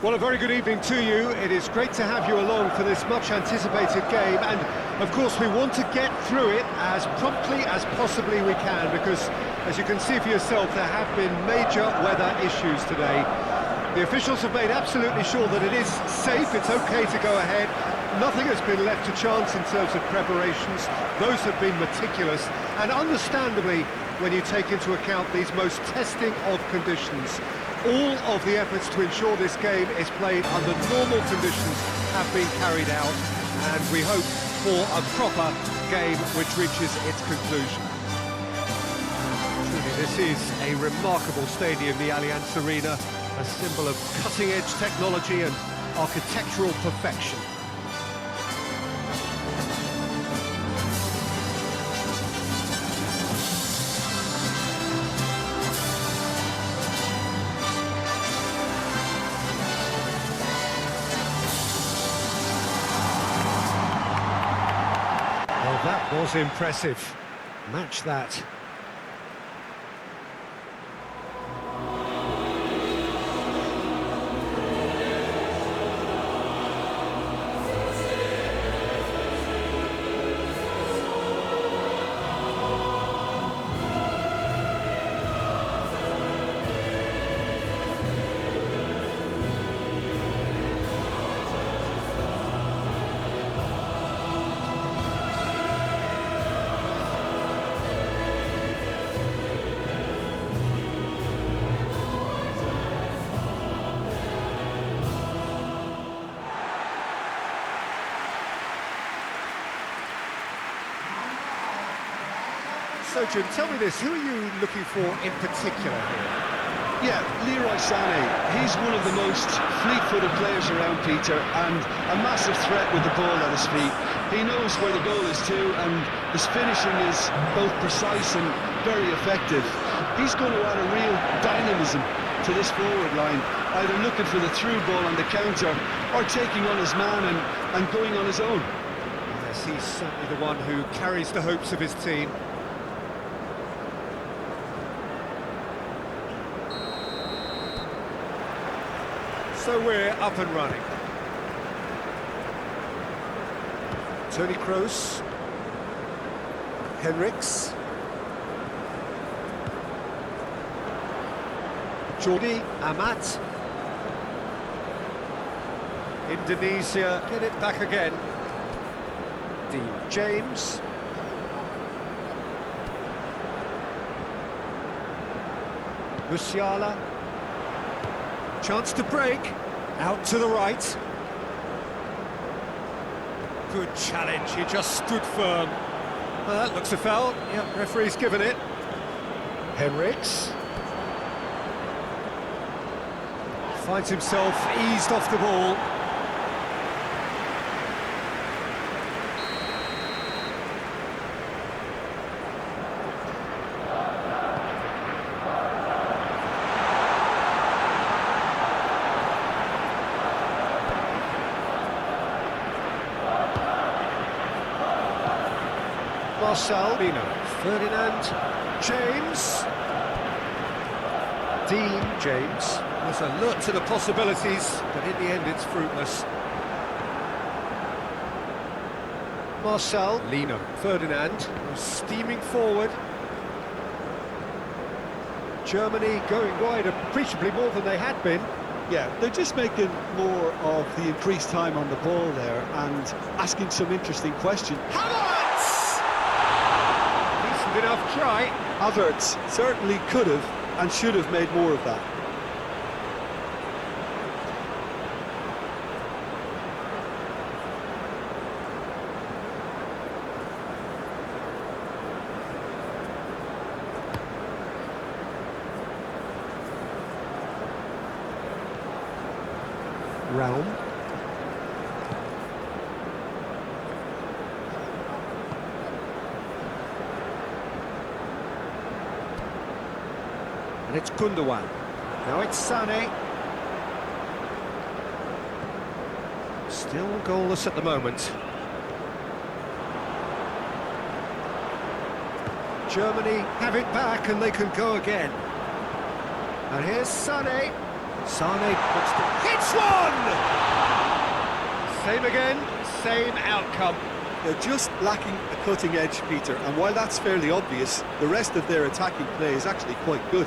Well, a very good evening to you. It is great to have you along for this much-anticipated game, and of course we want to get through it as promptly as possibly we can, because, as you can see for yourself, there have been major weather issues today. The officials have made absolutely sure that it is safe, it's okay to go ahead. Nothing has been left to chance in terms of preparations. Those have been meticulous, and understandably, when you take into account these most testing of conditions, all of the efforts to ensure this game is played under normal conditions have been carried out, and we hope for a proper game which reaches its conclusion. Truly, this is a remarkable stadium, the Allianz Arena, a symbol of cutting-edge technology and architectural perfection. Well, that was impressive. Match that. So, Jim, tell me this, who are you looking for in particular here? Yeah, Leroy Sané. He's one of the most fleet-footed players around, Peter, and a massive threat with the ball at his feet. He knows where the goal is too, and his finishing is both precise and very effective. He's going to add a real dynamism to this forward line, either looking for the through ball on the counter or taking on his man and going on his own. Yes, he's certainly the one who carries the hopes of his team. So we're up and running. Toni Kroos. Henriks. Jordi Amat. Indonesia get it back again. Dean James. Musiala. Chance to break, out to the right. Good challenge, he just stood firm. That looks a foul, yeah, referee's given it. Henriks. Finds himself eased off the ball. Marcel, Ferdinand, James, Dean James was alert to the possibilities, but in the end it's fruitless. Marcel, Lino, Ferdinand was steaming forward. Germany going wide appreciably more than they had been. Yeah, they're just making more of the increased time on the ball there and asking some interesting questions. Enough try. Havertz certainly could have and should have made more of that. Realm. And it's Gundogan. Now it's Sané. Still goalless at the moment. Germany have it back and they can go again. And here's Sané. Sane puts the... hits one! Same again, same outcome. They're just lacking a cutting edge, Peter, and while that's fairly obvious, the rest of their attacking play is actually quite good.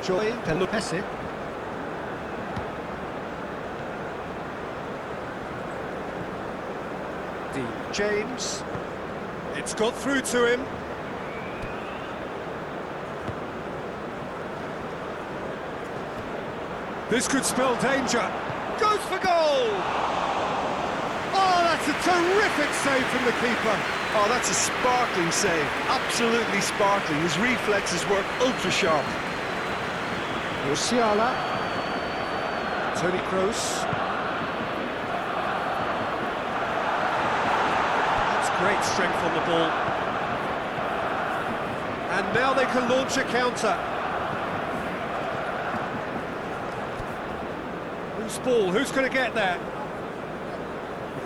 Joy Pelopesi. James. It's got through to him. This could spell danger. Goes for goal! Oh, that's a terrific save from the keeper. Oh, that's a sparkling save. Absolutely sparkling. His reflexes work ultra sharp. Musiala. Toni Kroos. That's great strength on the ball. And now they can launch a counter. Whose ball? Who's going to get there?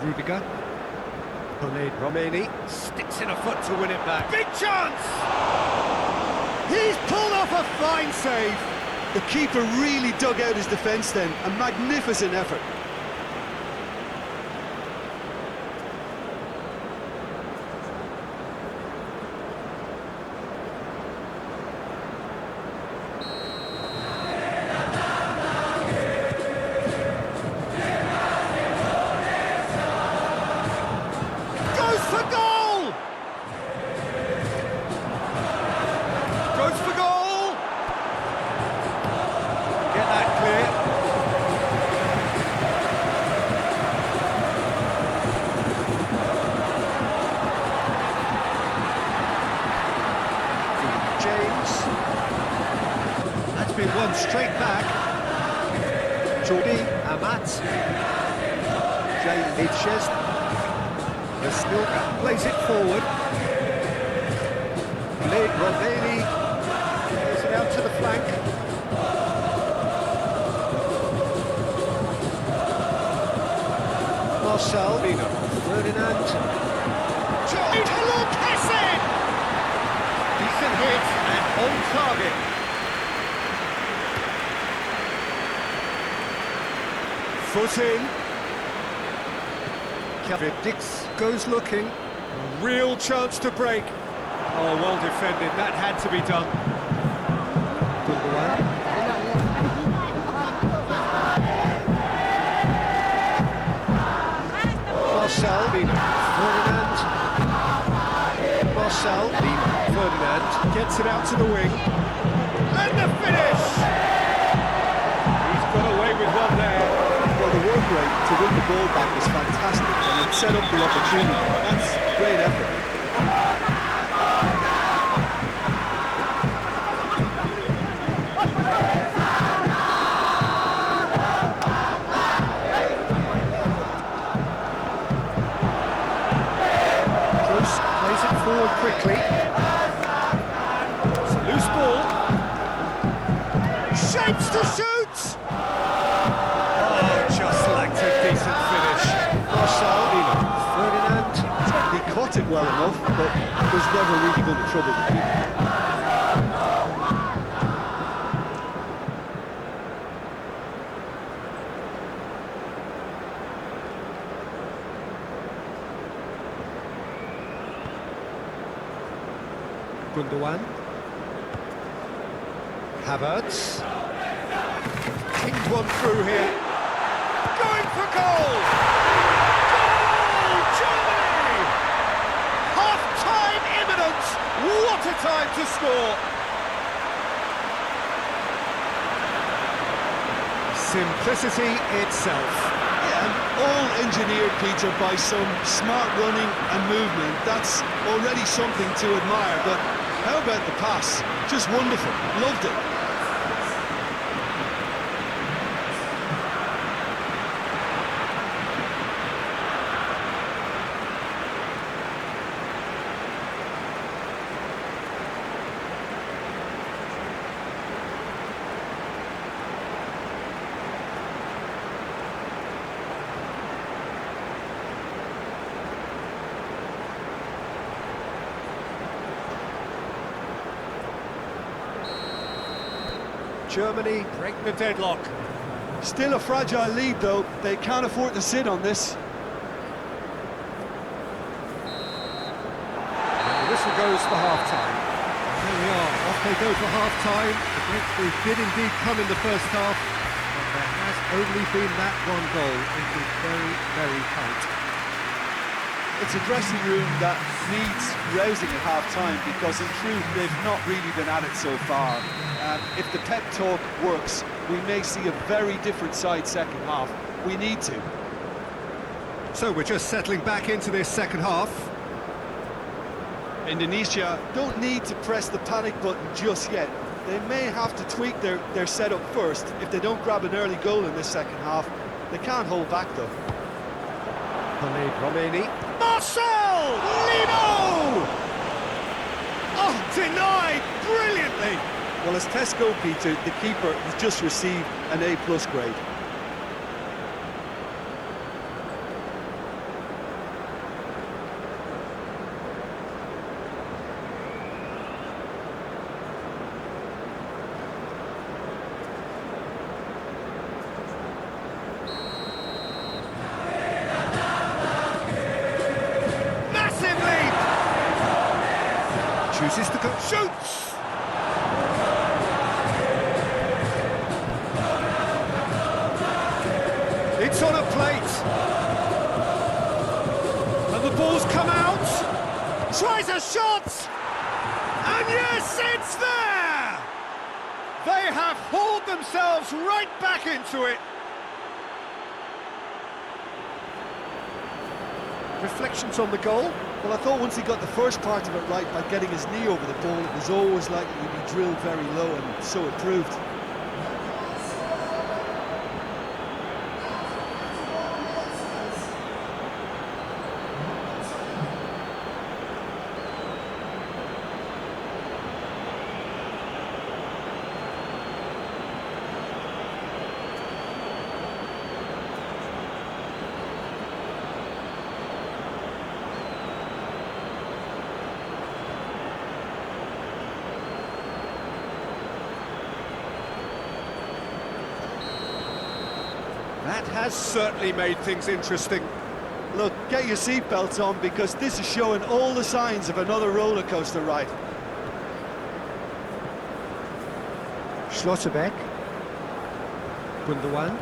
Rudiger. Romani sticks in a foot to win it back. Big chance! He's pulled off a fine save. The keeper really dug out his defence then. A magnificent effort. Goes for goal! Goes for goal! Get that clear. James. That's been won straight back. Jordi Amat. Jay Hitches. Estilka plays it forward. Blade Romani plays it out to the flank. Marcel Ferdinand. Decent hit and on target. Foot in. Kevin Dix goes looking. A real chance to break. Oh, well defended. That had to be done. Marcel Ferdinand. Marcel Ferdinand gets it out to the wing. And the finish! He's got away with one there. Well, the work rate to win the ball back was fantastic, and it set up the opportunity. That's great effort. Kroos plays it forward quickly. It's a loose ball. Shapes to shoot! Oh, just lacked a decent finish. Marcel Ferdinand. He caught it well enough, but was never really going to trouble the keeper. Gundogan. Havertz. Kinged one through here. Going for goal! Goal! Germany! Half-time imminent! What a time to score! Simplicity itself. Yeah, and all engineered, Peter, by some smart running and movement. That's already something to admire, but how about the pass? Just wonderful. Loved it. Germany break the deadlock. Still a fragile lead, though. They can't afford to sit on this. And the whistle goes for half-time. Here we are, off they go for half-time. The breakthrough did indeed come in the first half, but there has only been that one goal. It is very, very tight. It's a dressing room that needs rousing at half-time because, in truth, they've not really been at it so far. If the pep talk works, we may see a very different side second half. We need to. So we're just settling back into this second half. Indonesia don't need to press the panic button just yet. They may have to tweak their setup first. If they don't grab an early goal in this second half, they can't hold back, though. Romani. Marcel! Lino! Oh, denied brilliantly! Well, as Tesco, Peter, the keeper has just received an A+ grade. Chooses to go, shoots! It's on a plate. And the ball's come out. Tries a shot! And yes, it's there! They have hauled themselves right back into it. Reflections on the goal? Well, I thought once he got the first part of it right by getting his knee over the ball, it was always likely to be drilled very low, and so it proved. That has certainly made things interesting. Look, get your seatbelts on because this is showing all the signs of another roller coaster ride. Schlotterbeck. Gundogan.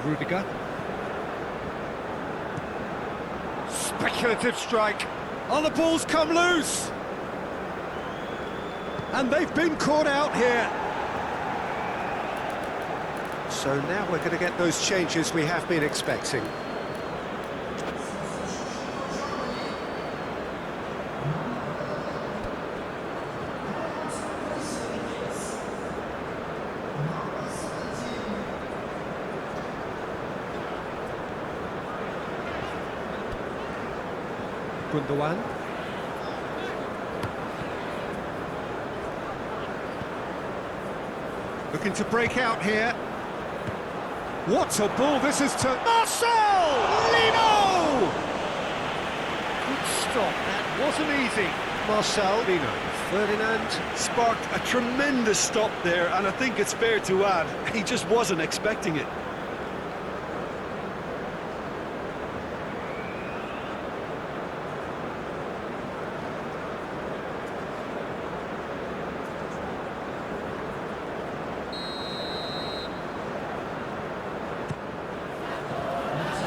Rudiger. Speculative strike. Oh, the ball's come loose! And they've been caught out here. So now we're going to get those changes we have been expecting. Gundogan. Looking to break out here. What a ball this is to Marcel! Lino! Good stop, that wasn't easy. Marcel, Lino, Ferdinand. Sparked a tremendous stop there, and I think it's fair to add, he just wasn't expecting it.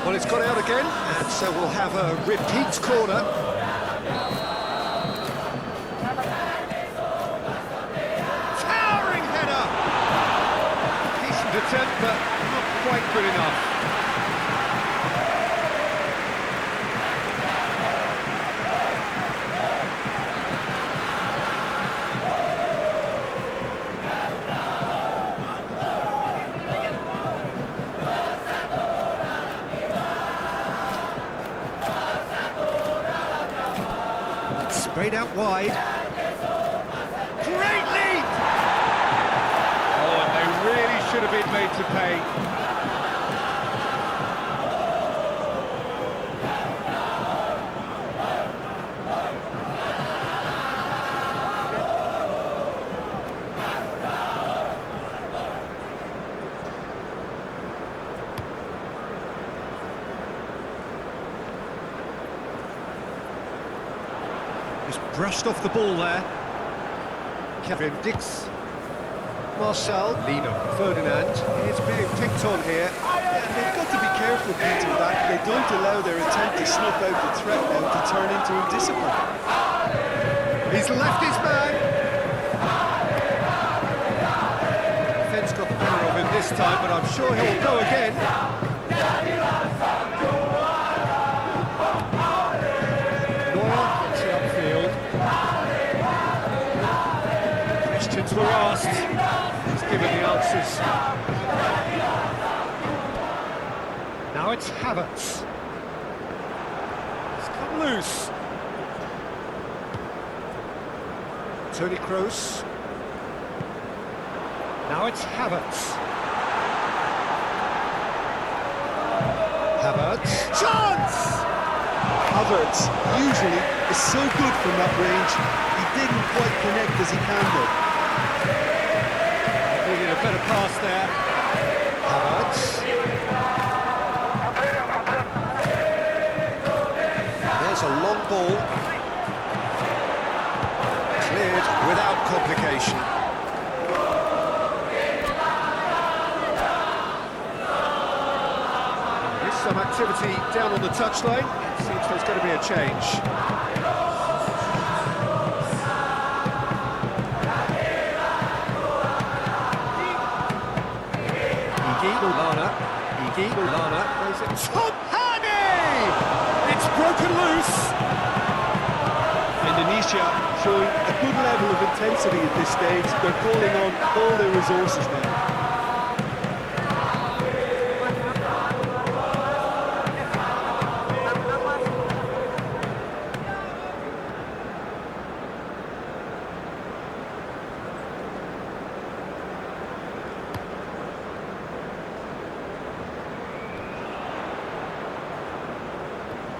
Well, it's got out again, and so we'll have a repeat corner. Towering header! Decent attempt, but not quite good enough. Straight out wide. Great lead! Oh, and they really should have been made to pay. Just brushed off the ball there. Kevin Dix. Marcel. Lino. Ferdinand. He's being picked on here. Yeah, they've got to be careful, Peter, that they don't allow their attempt to snuff out the threat now to turn into indiscipline. He's left his man. Defence got the better of him this time, but I'm sure he'll go again. Neuer gets it upfield. Questions were asked. He's given the answers. Now it's Havertz. It's come loose. Toni Kroos. Now it's Havertz. Havertz. Chance! Havertz usually is so good from that range. He didn't quite connect as he can though. Needed a better pass there. Havertz. There's a long ball. Cleared without complication. There's some activity down on the touchline. It seems there's going to be a change. Iggy Lallana plays it. Tom Hannay! It's broken loose. Indonesia showing a good level of intensity at this stage. They're calling on all their resources now.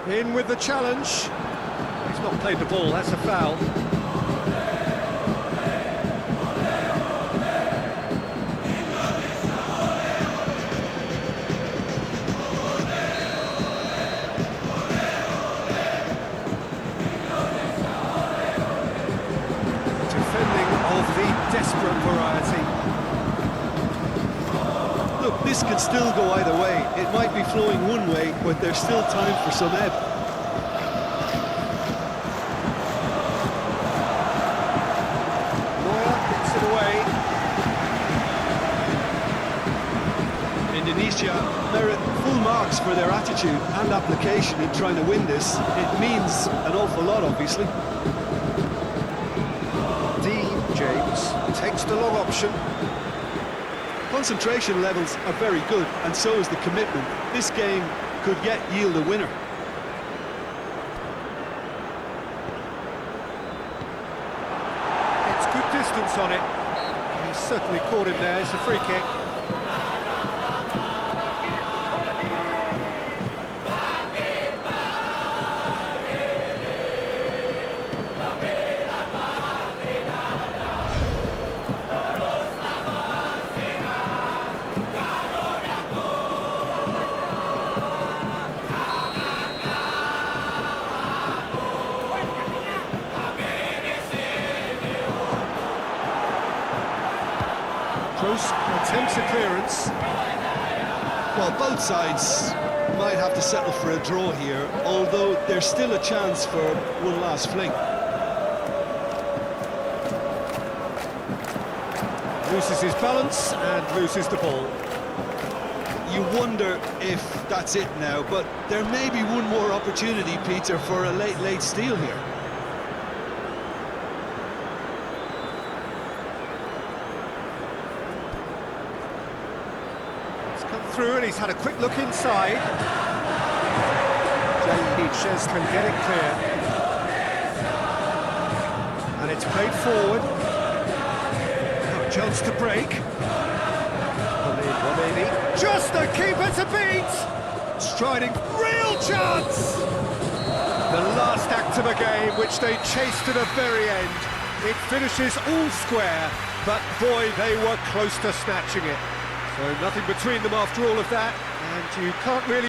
In with the challenge. He's not played the ball, that's a foul. Defending of the desperate variety. Look, this can still go either way. It might be flowing one way, but there's still time for some ebb. Neuer gets it away. Indonesia merit full marks for their attitude and application in trying to win this. It means an awful lot, obviously. James takes the long option. Concentration levels are very good, and so is the commitment. This game could yet yield a winner. It's good distance on it. He's certainly caught him there. It's a free kick. Kroos attempts a clearance. Well, both sides might have to settle for a draw here, although there's still a chance for one last fling. Loses his balance and loses the ball. You wonder if that's it now, but there may be one more opportunity, Peter, for a late steal here. Come through and he's had a quick look inside. Sanchez can get it clear. And it's played forward. Now a chance to break. Just the keeper to beat! Striding, real chance! The last act of a game which they chased to the very end. It finishes all square, but boy, they were close to snatching it. So nothing between them after all of that, and you can't really